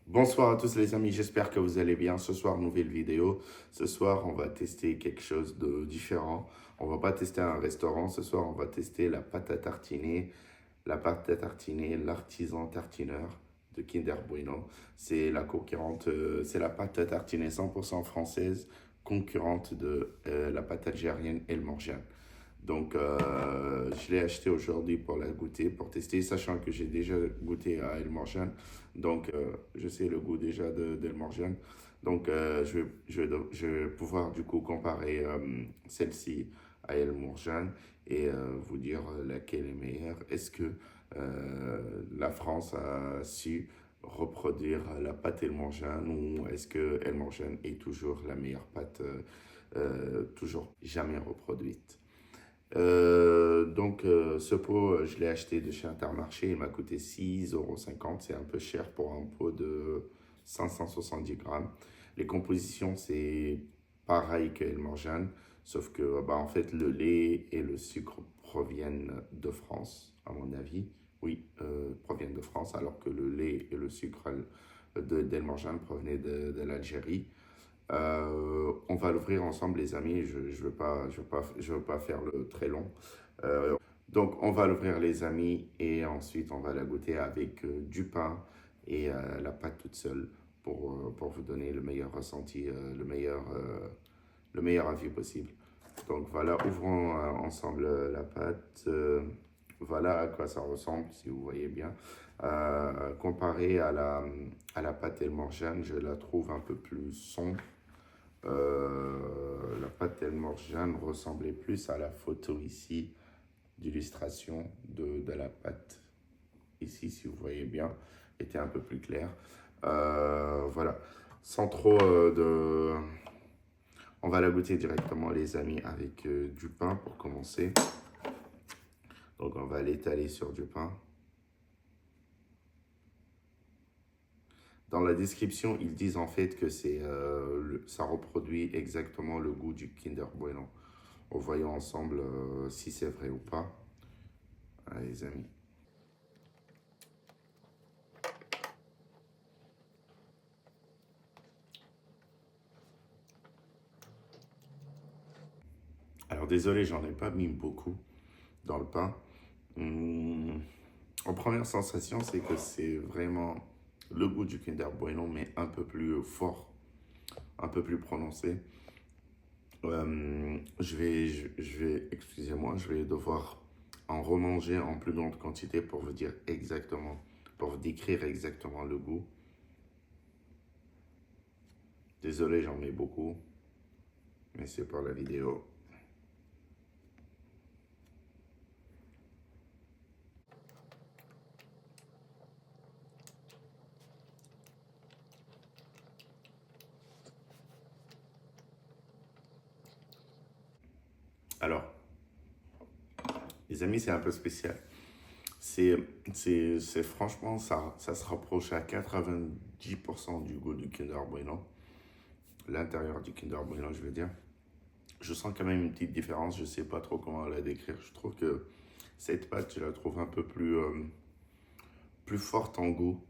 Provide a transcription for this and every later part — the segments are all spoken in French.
Bonsoir à tous les amis, j'espère que vous allez bien. Ce soir, nouvelle vidéo. Ce soir, on va tester quelque chose de différent. On va pas tester un restaurant. Ce soir, on va tester la pâte à tartiner. La pâte à tartiner, l'artisan tartineur de Kinder Bueno. C'est la concurrente, c'est la pâte à tartiner 100% française, concurrente de la pâte algérienne El Morjan. Donc, je l'ai acheté aujourd'hui pour la goûter, pour tester, sachant que j'ai déjà goûté à El Morjan. Donc, je sais le goût déjà d'El Morjan. Donc, je vais pouvoir du coup comparer celle-ci à El Morjan et vous dire laquelle est meilleure. Est-ce que la France a su reproduire la pâte El Morjan ou est-ce que El Morjan est toujours la meilleure pâte, toujours jamais reproduite? Ce pot, je l'ai acheté de chez Intermarché. Il m'a coûté 6,50 €. C'est un peu cher pour un pot de 570 grammes. Les compositions, c'est pareil que El Morjan, sauf que en fait, le lait et le sucre proviennent de France, à mon avis. Oui, proviennent de France, alors que le lait et le sucre d'El Morjan provenaient de l'Algérie. On va l'ouvrir ensemble, les amis. Je veux pas faire le très long. Donc, on va l'ouvrir, les amis, et ensuite, on va la goûter avec du pain et la pâte toute seule pour vous donner le meilleur ressenti, le meilleur avis possible. Donc, voilà, ouvrons ensemble la pâte. Voilà à quoi ça ressemble, si vous voyez bien. Comparé à la pâte El Morjan, je la trouve un peu plus sombre. La pâte El Morjan ressemblait plus à la photo ici d'illustration de la pâte. Ici, si vous voyez bien, était un peu plus clair. Voilà. Sans trop de... On va la goûter directement, les amis, avec du pain pour commencer. Donc, on va l'étaler sur du pain. Dans la description, ils disent en fait que ça reproduit exactement le goût du Kinder Bueno. Voyons ensemble si c'est vrai ou pas. Allez, les amis. Alors désolé, j'en ai pas mis beaucoup dans le pain. En première sensation, c'est que c'est vraiment le goût du Kinder Bueno, mais un peu plus fort, un peu plus prononcé. Excusez-moi, je vais devoir en remanger en plus grande quantité pour vous dire exactement, pour vous décrire exactement le goût. Désolé, j'en mets beaucoup, mais c'est pour la vidéo. Alors, les amis, c'est un peu spécial. C'est, franchement, ça se rapproche à 90% du goût du Kinder Bueno. L'intérieur du Kinder Bueno, je veux dire. Je sens quand même une petite différence, je ne sais pas trop comment la décrire. Je trouve que cette pâte, je la trouve un peu plus forte en goût.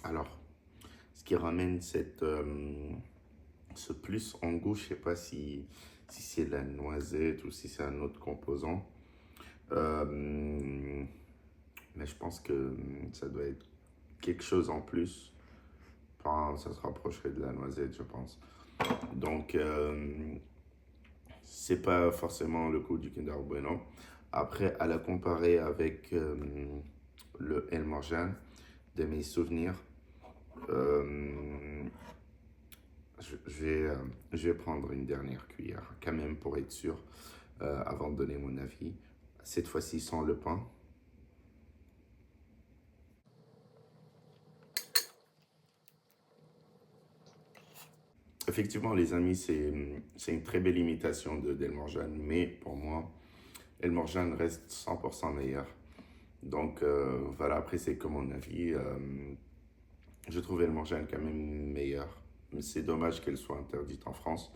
Alors, ce qui ramène ce plus en goût, je ne sais pas si c'est la noisette ou si c'est un autre composant. Mais je pense que ça doit être quelque chose en plus. Enfin, ça se rapprocherait de la noisette, je pense. Donc, c'est pas forcément le goût du Kinder Bueno. Après, à la comparer avec le El Morjan, de mes souvenirs, euh, je vais prendre une dernière cuillère, quand même pour être sûr, avant de donner mon avis. Cette fois-ci sans le pain. Effectivement, les amis, c'est une très belle imitation de d'El Morjan, mais pour moi, El Morjan reste 100% meilleur. Donc voilà, après c'est comme mon avis. Je trouve El Morjan quand même meilleur. C'est dommage qu'elle soit interdite en France.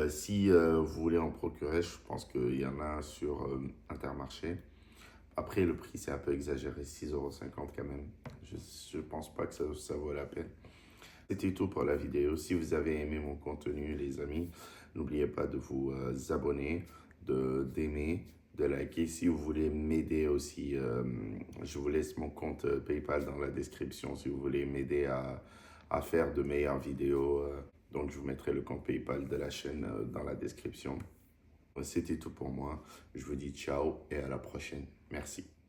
Si vous voulez en procurer, je pense qu'il y en a sur Intermarché. Après, le prix, c'est un peu exagéré, 6,50 € quand même. Je pense pas que ça vaut la peine. C'était tout pour la vidéo. Si vous avez aimé mon contenu, les amis, n'oubliez pas de vous abonner, d'aimer, de liker. Si vous voulez m'aider aussi, je vous laisse mon compte PayPal dans la description si vous voulez m'aider à faire de meilleures vidéos. Donc, je vous mettrai le compte PayPal de la chaîne dans la description. C'était tout pour moi. Je vous dis ciao et à la prochaine. Merci.